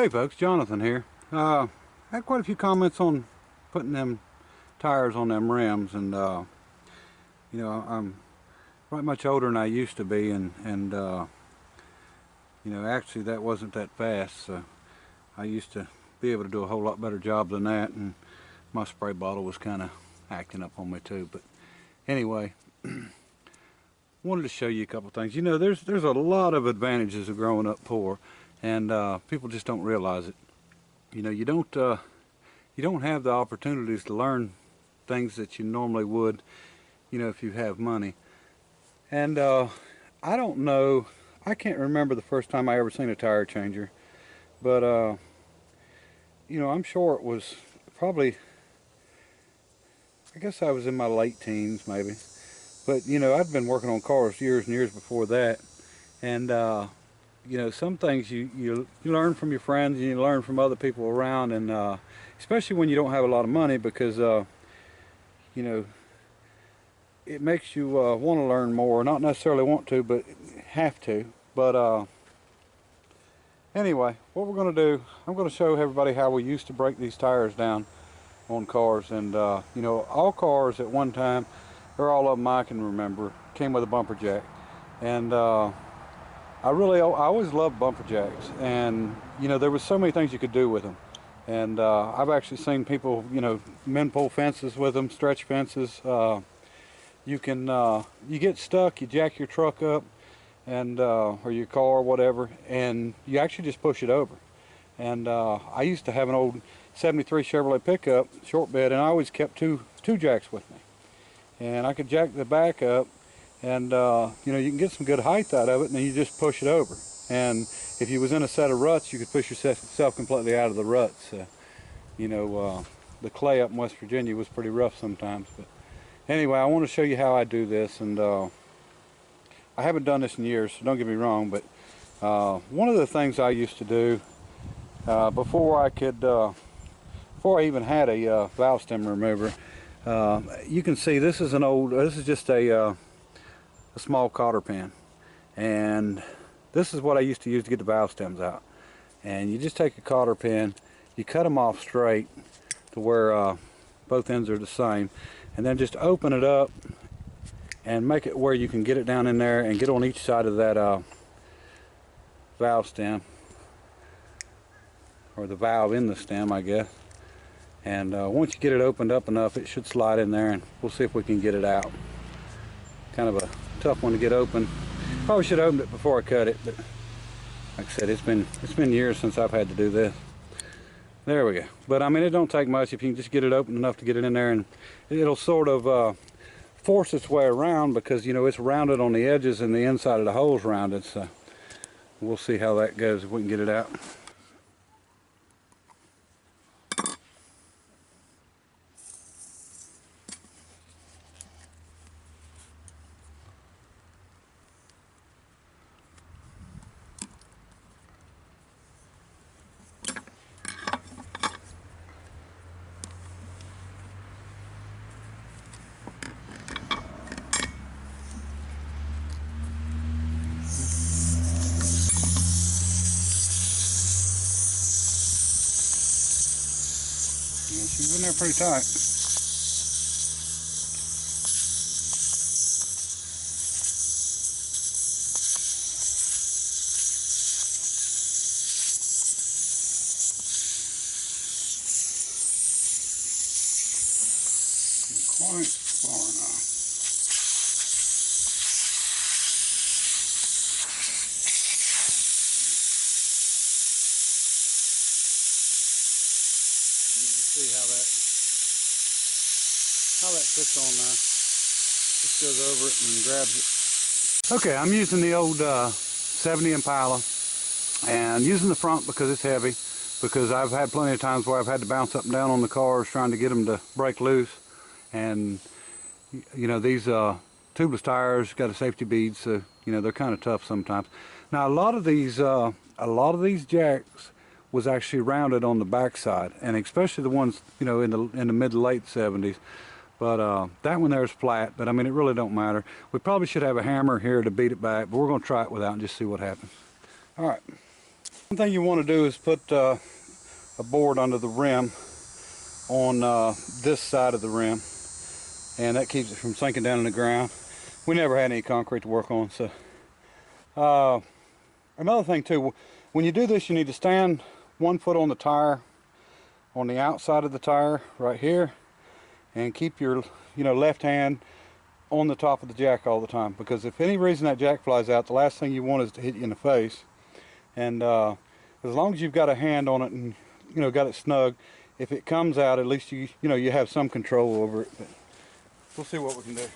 Hey folks, Jonathan here. I had quite a few comments on putting them tires on them rims, and you know, I'm quite much older than I used to be, and you know, actually that wasn't that fast, so I used to be able to do a whole lot better job than that, and my spray bottle was kind of acting up on me too. But anyway, wanted to show you a couple things. You know, there's a lot of advantages of growing up poor, and people just don't realize it. You know, you don't have the opportunities to learn things that you normally would, you know, if you have money. And I don't know, I can't remember the first time I ever seen a tire changer, but you know, I'm sure it was probably, I guess I was in my late teens maybe. But you know, I'd been working on cars years and years before that, and you know, some things you learn from your friends, and you learn from other people around, and especially when you don't have a lot of money, because you know, it makes you want to learn more. Not necessarily want to, but have to. But anyway, what we're going to do, I'm going to show everybody how we used to break these tires down on cars. And you know, all cars at one time, or all of them I can remember, came with a bumper jack. And I always loved bumper jacks, and you know, there was so many things you could do with them. And I've actually seen people, you know, men pull fences with them, stretch fences. You get stuck, you jack your truck up, and or your car or whatever, and you actually just push it over. And I used to have an old 73 Chevrolet pickup, short bed, and I always kept two jacks with me. And I could jack the back up, and you know, you can get some good height out of it, and then you just push it over. And if you was in a set of ruts, you could push yourself completely out of the ruts. You know, the clay up in West Virginia was pretty rough sometimes. But anyway, I want to show you how I do this, and I haven't done this in years, so don't get me wrong, but one of the things I used to do before I even had a valve stem remover, you can see this is just a small cotter pin, and this is what I used to use to get the valve stems out. And you just take a cotter pin, you cut them off straight to where both ends are the same, and then just open it up and make it where you can get it down in there and get on each side of that valve stem, or the valve in the stem, I guess. And once you get it opened up enough, it should slide in there, and we'll see if we can get it out. Kind of a tough one to get open. Probably should have opened it before I cut it, but like I said, it's been years since I've had to do this. There we go. But I mean, it don't take much if you can just get it open enough to get it in there, and it'll sort of force its way around, because you know, it's rounded on the edges and the inside of the hole's rounded. So we'll see how that goes if we can get it out. Yeah, she's in there pretty tight. Quite far enough. You can see how that fits on there. Just goes over it and grabs it. Okay, I'm using the old 70 Impala, and using the front because it's heavy, because I've had plenty of times where I've had to bounce up and down on the cars trying to get them to break loose. And you know, these tubeless tires got a safety bead, so you know, they're kind of tough sometimes. Now a lot of these jacks was actually rounded on the backside, and especially the ones, you know, in the mid to late 70s. But that one there is flat, but I mean, it really don't matter. We probably should have a hammer here to beat it back, but we're going to try it without and just see what happens. All right. One thing you want to do is put a board under the rim on this side of the rim, and that keeps it from sinking down in the ground. We never had any concrete to work on. So another thing too, when you do this, you need to stand 1 foot on the tire, on the outside of the tire right here, and keep your left hand on the top of the jack all the time, because if any reason that jack flies out, the last thing you want is to hit you in the face. And as long as you've got a hand on it and got it snug, if it comes out, at least you have some control over it. But we'll see what we can do.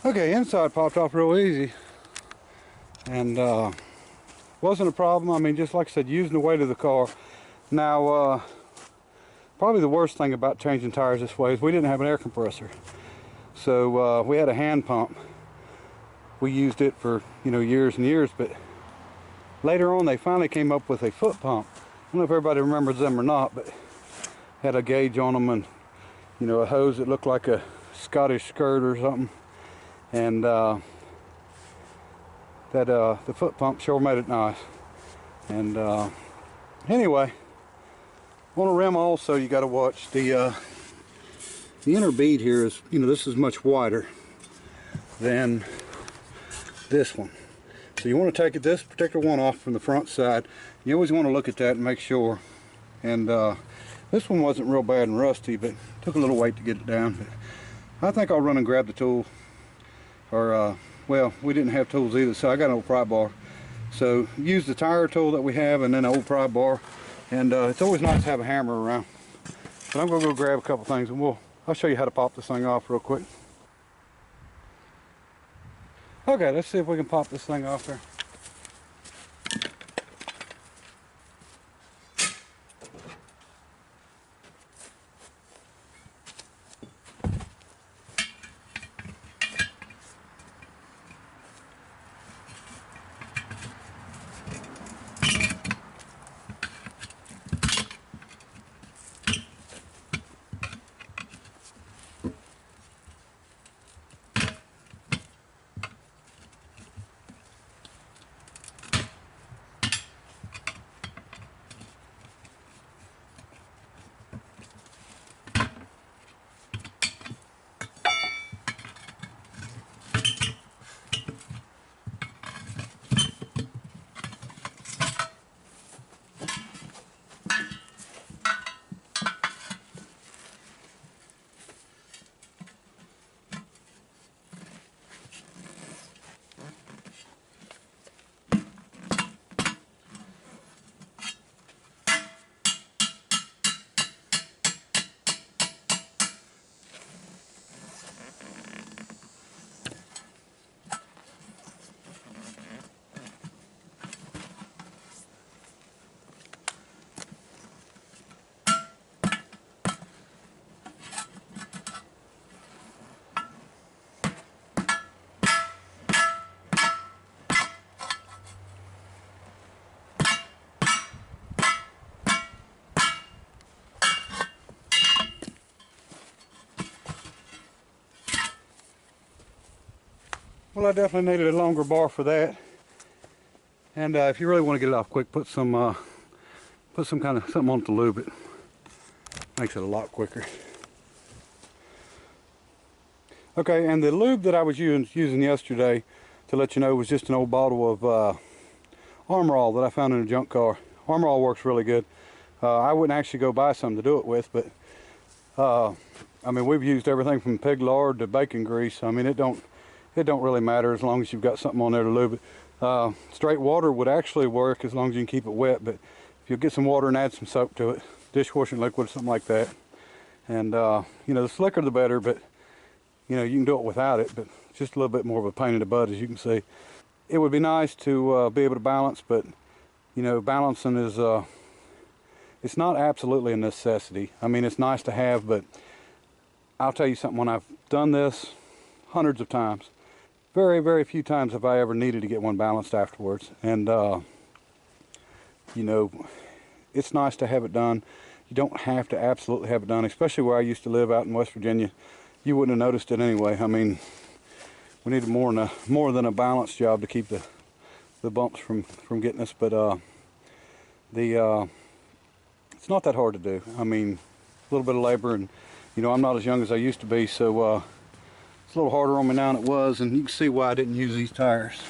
Okay, inside popped off real easy, and wasn't a problem. I mean, just like I said, using the weight of the car. Now, probably the worst thing about changing tires this way is we didn't have an air compressor. So we had a hand pump. We used it for years and years, but later on they finally came up with a foot pump. I don't know if everybody remembers them or not, but had a gauge on them and a hose that looked like a Scottish skirt or something. And the foot pump sure made it nice. And anyway, on a rim also you got to watch the inner bead here is this is much wider than this one. So you want to take this particular one off from the front side. You always want to look at that and make sure. And this one wasn't real bad and rusty, but took a little weight to get it down. But I think I'll run and grab the tool. Or well, we didn't have tools either, so I got an old pry bar. So use the tire tool that we have and then an old pry bar. And it's always nice to have a hammer around. But I'm gonna go grab a couple things and I'll show you how to pop this thing off real quick. Okay, let's see if we can pop this thing off there. Well, I definitely needed a longer bar for that. And if you really want to get it off quick, put some kind of something on it to lube it. Makes it a lot quicker. Okay, and the lube that I was using yesterday, to let you know, was just an old bottle of Armor All that I found in a junk car. Armor All works really good. I wouldn't actually go buy some to do it with, but I mean, we've used everything from pig lard to bacon grease. I mean, it don't really matter as long as you've got something on there to lube it. Straight water would actually work as long as you can keep it wet, but if you get some water and add some soap to it, dishwashing liquid, something like that, and you know, the slicker the better, but you know, you can do it without it, but it's just a little bit more of a pain in the butt, as you can see. It would be nice to be able to balance, but you know, balancing is it's not absolutely a necessity. I mean, it's nice to have, but I'll tell you something, when I've done this hundreds of times, very, very few times have I ever needed to get one balanced afterwards. And you know, it's nice to have it done. You don't have to absolutely have it done, especially where I used to live out in West Virginia. You wouldn't have noticed it anyway. I mean, we needed more than a balance job to keep the bumps from getting us, but it's not that hard to do. I mean, a little bit of labor, and you know, I'm not as young as I used to be, so it's a little harder on me now than it was, and you can see why I didn't use these tires.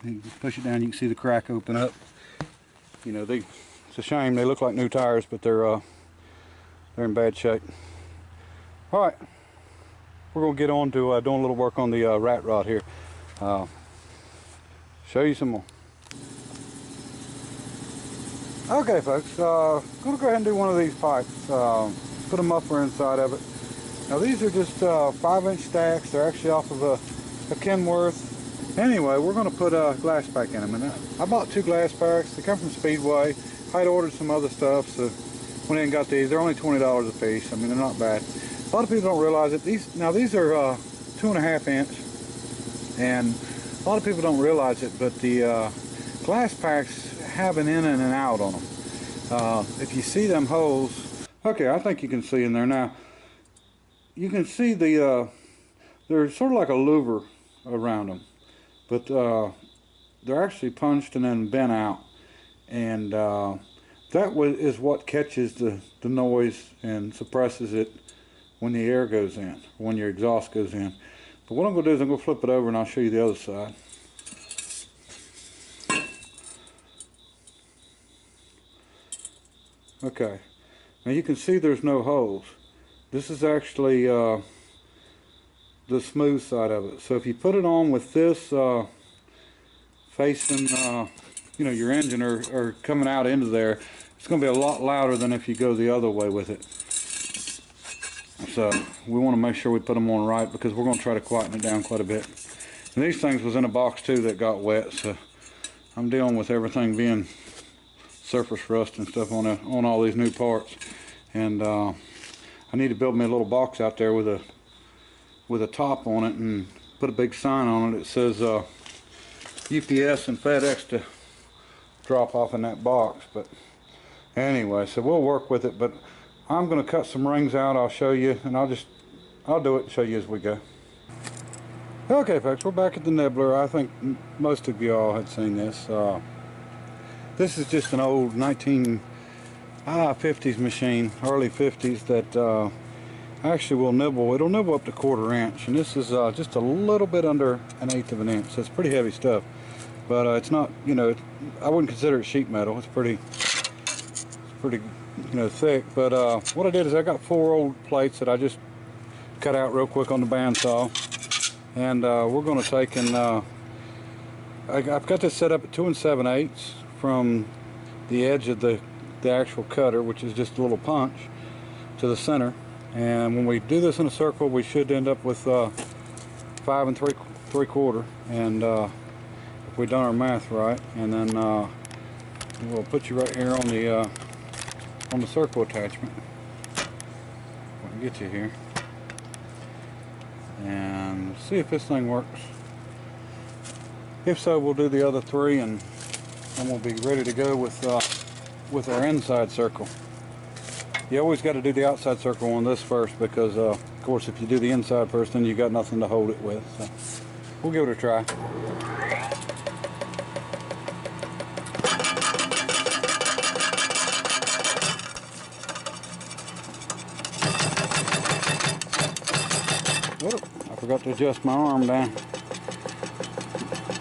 You can push it down, you can see the crack open up. You know, it's a shame. They look like new tires, but they're in bad shape. All right, we're gonna get on to doing a little work on the rat rod here. Show you some more. Okay, folks, gonna go ahead and do one of these pipes. Put a muffler inside of it. Now these are just 5-inch stacks. They're actually off of a Kenworth. Anyway, we're gonna put a glass pack in them. And I bought 2 glass packs. They come from Speedway. I'd ordered some other stuff, so went in and got these. They're only $20 a piece. I mean, they're not bad. A lot of people don't realize it. These are 2.5 inch, and a lot of people don't realize it, but the glass packs have an in and an out on them. If you see them holes, okay, I think you can see in there now. You can see they're sort of like a louver around them, but they're actually punched and then bent out, and that is what catches the noise and suppresses it when the air goes in, when your exhaust goes in. But what I'm going to do is I'm going to flip it over and I'll show you the other side. Okay, now you can see there's no holes. This is actually the smooth side of it. So if you put it on with this facing you know, your engine or coming out into there, it's going to be a lot louder than if you go the other way with it. So we want to make sure we put them on right, because we're going to try to quieten it down quite a bit. And these things was in a box too that got wet, so I'm dealing with everything being surface rust and stuff on all these new parts. And I need to build me a little box out there with a top on it and put a big sign on it that says UPS and FedEx to drop off in that box. But anyway, so we'll work with it, but I'm going to cut some rings out. I'll show you, and I'll do it and show you as we go. Okay, folks, we're back at the nibbler. I think most of you all had seen this. This is just an old 1950s machine, early 50s, that actually will nibble. It'll nibble up to 1/4 inch, and this is just a little bit under 1/8 of an inch. So it's pretty heavy stuff, but it's not, you know, I wouldn't consider it sheet metal. It's pretty, you know, thick. But what I did is I got 4 old plates that I just cut out real quick on the bandsaw, and we're going to take and I've got this set up at 2 7/8 from the edge of the actual cutter, which is just a little punch, to the center. And when we do this in a circle, we should end up with 5 3/4. And if we've done our math right, and then we'll put you right here on the circle attachment. I can get you here and see if this thing works. If so, we'll do the other 3, and we'll be ready to go with our inside circle. You always got to do the outside circle on this first, because of course if you do the inside first, then you got nothing to hold it with. So we'll give it a try. Oh, I forgot to adjust my arm down.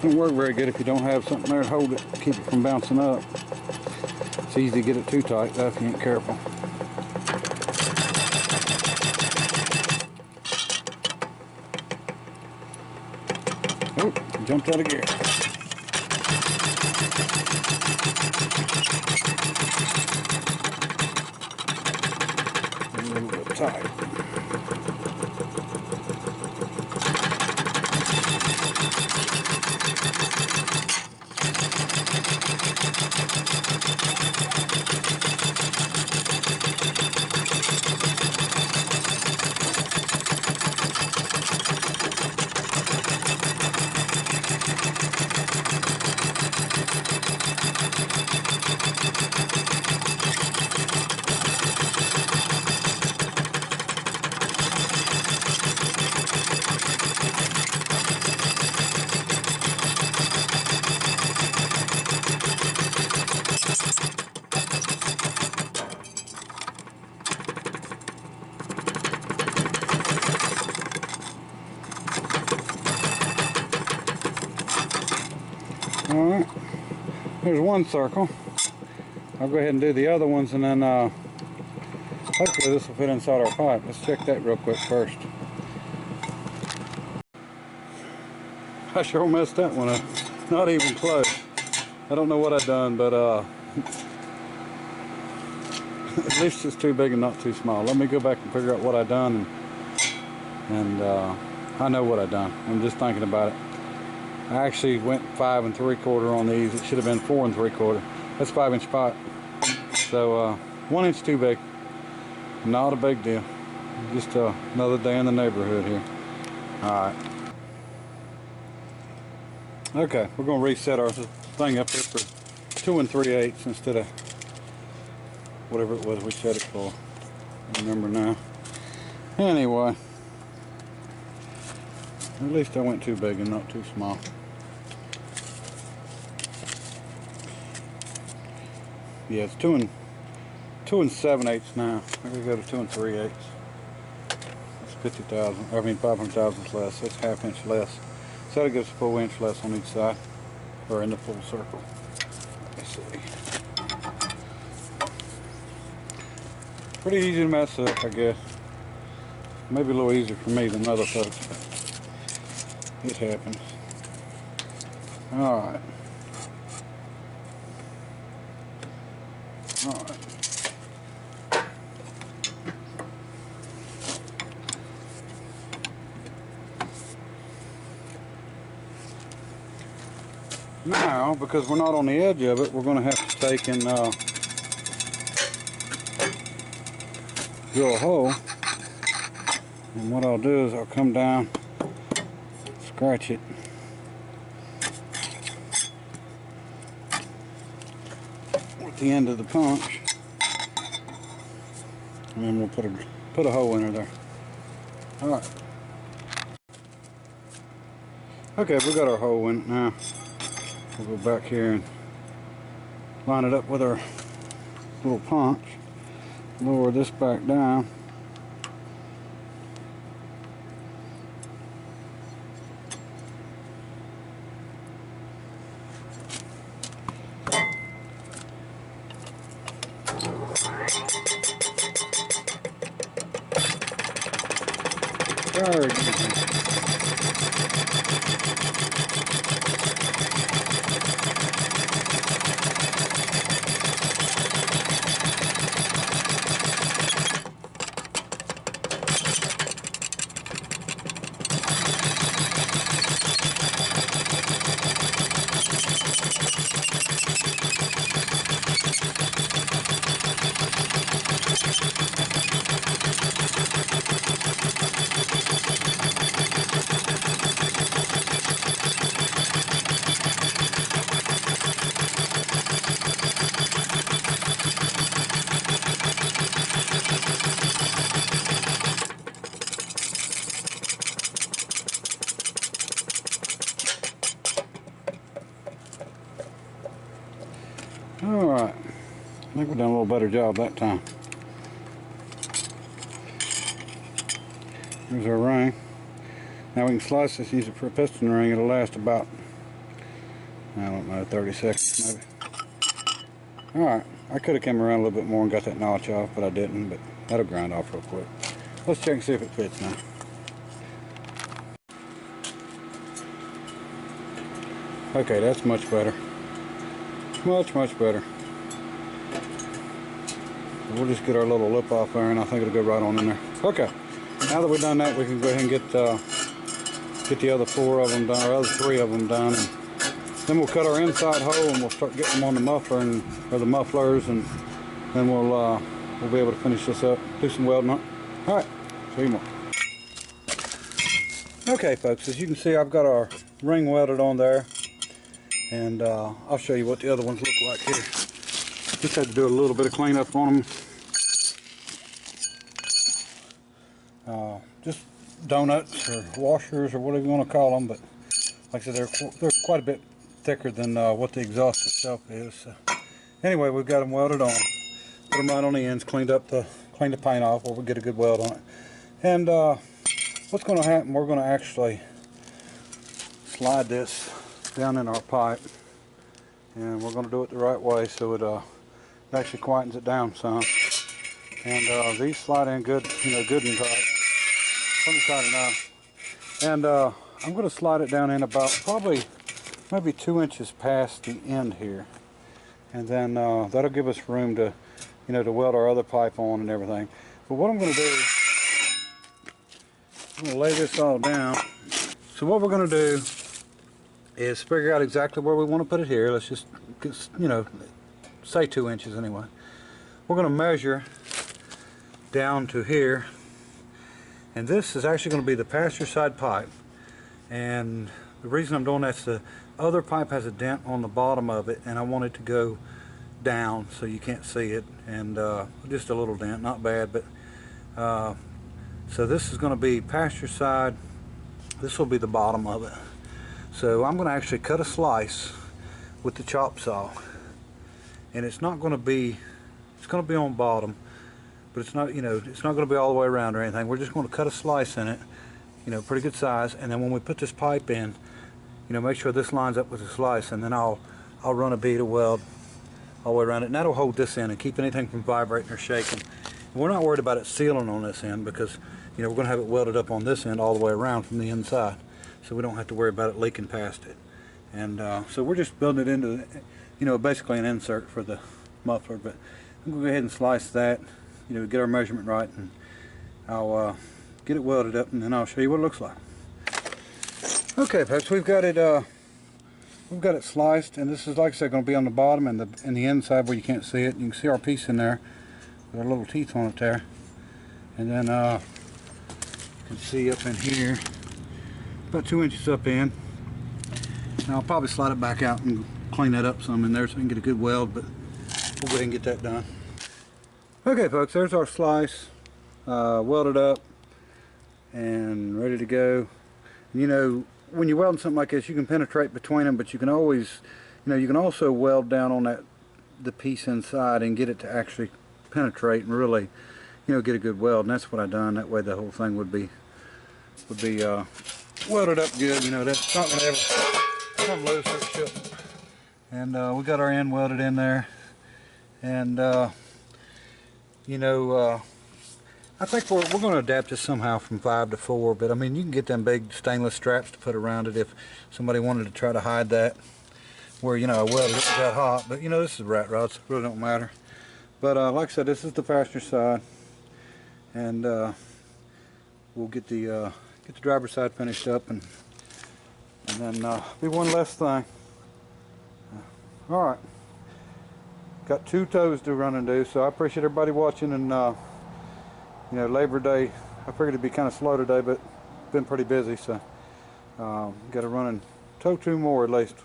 Don't work very good if you don't have something there to hold it, keep it from bouncing up. It's easy to get it too tight though if you ain't careful. Oh, jumped out of gear. A little bit tight. Alright, there's one circle. I'll go ahead and do the other ones, and then hopefully this will fit inside our pipe. Let's check that real quick first. I sure messed that one up. Not even close. I don't know what I've done, but at least it's too big and not too small. Let me go back and figure out what I've done, and I know what I've done. I'm just thinking about it. I actually went 5 3/4 on these. It should have been 4 3/4. That's 5-inch pipe. So 1 inch too big. Not a big deal. Just another day in the neighborhood here. Alright. Okay, we're going to reset our thing up here for 2 3/8 instead of whatever it was we set it for. I don't remember now. Anyway. At least I went too big and not too small. Yeah, it's 2 7/8 now. I gotta go to 2 3/8. That's 50,000. I mean 500 thousandths less. That's ½ inch less. So that gives a full inch less on each side, or in the full circle. Let's see. Pretty easy to mess up, I guess. Maybe a little easier for me than other folks, but it happens. Alright. Alright. Now, because we're not on the edge of it, we're going to have to take and drill a hole. And what I'll do is I'll come down, scratch it, with the end of the punch, and then we'll put a hole in there. All right. Okay, we got our hole in it now. We'll go back here and line it up with our little punch. Lower this back down. Very easy. think we've done a little better job that time. Here's our ring. Now we can slice this, use it for a piston ring. It'll last about, I don't know, 30 seconds maybe. Alright, I could have come around a little bit more and got that notch off, but I didn't, but that'll grind off real quick. Let's check and see if it fits now. Okay, that's much better. Much better. We'll just get our little lip off there, and I think it'll go right on in there. Okay, now that we've done that, we can go ahead and get the other 4 of them done, or other 3 of them done, and then we'll cut our inside hole and we'll start getting them on the muffler or the mufflers, and then we'll be able to finish this up, do some welding on it. All right, show you more. Okay, folks, as you can see, I've got our ring welded on there, and I'll show you what the other ones look like here. Just had to do a little bit of cleanup on them. Just donuts or washers or whatever you want to call them, but like I said, they're quite a bit thicker than what the exhaust itself is. So anyway, we've got them welded on. Put them right on the ends, clean the paint off, or we'll get a good weld on it. And what's going to happen? We're going to actually slide this down in our pipe, and we're going to do it the right way so it actually quietens it down some. And these slide in good, good and tight. Pretty tight enough. And I'm going to slide it down in about probably maybe 2 inches past the end here, and then that'll give us room to, to weld our other pipe on and everything. But what I'm going to do, I'm going to lay this all down. So what we're going to do is figure out exactly where we want to put it here. Let's just, say 2 inches anyway. We're going to measure down to here, and this is actually going to be the passenger side pipe. And the reason I'm doing that is the other pipe has a dent on the bottom of it, and I want it to go down so you can't see it, and just a little dent, not bad. But so this is going to be passenger side. This will be the bottom of it. So I'm going to actually cut a slice with the chop saw, and it's not going to be, it's going to be on bottom, but it's not, it's not going to be all the way around or anything. We're just going to cut a slice in it, pretty good size, and then when we put this pipe in, make sure this lines up with the slice, and then I'll run a bead of weld all the way around it, and that'll hold this in and keep anything from vibrating or shaking. And we're not worried about it sealing on this end because, we're going to have it welded up on this end all the way around from the inside, so we don't have to worry about it leaking past it. And so we're just building it into, basically an insert for the muffler. But I'm going to go ahead and slice that, get our measurement right, and I'll get it welded up, and then I'll show you what it looks like. Okay, folks, we've got it sliced, and this is, like I said, going to be on the bottom and the inside where you can't see it. You can see our piece in there with our little teeth on it there, and then you can see up in here about 2 inches up in. And I'll probably slide it back out and clean that up some in there so we can get a good weld, but we'll go ahead and get that done. Okay, folks, there's our slice welded up and ready to go. When you're welding something like this, you can penetrate between them, but you can always, you can also weld down on the piece inside and get it to actually penetrate and really, get a good weld. And that's what I done. That way the whole thing would be welded up good. That's not going to ever come loose or shouldn't. And we got our end welded in there, and I think we're going to adapt this somehow from 5 to 4, but I mean, you can get them big stainless straps to put around it if somebody wanted to try to hide that, where, I welded it that hot. But, this is rat rod, so it really don't matter. But like I said, this is the passenger side, and we'll get the driver's side finished up, and then be one less thing. All right, got 2 toes to run and do, so I appreciate everybody watching. And Labor Day, I figured it'd be kind of slow today, but been pretty busy, so got to run and tow 2 more at least.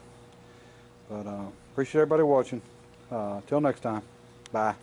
But appreciate everybody watching. Till next time, bye.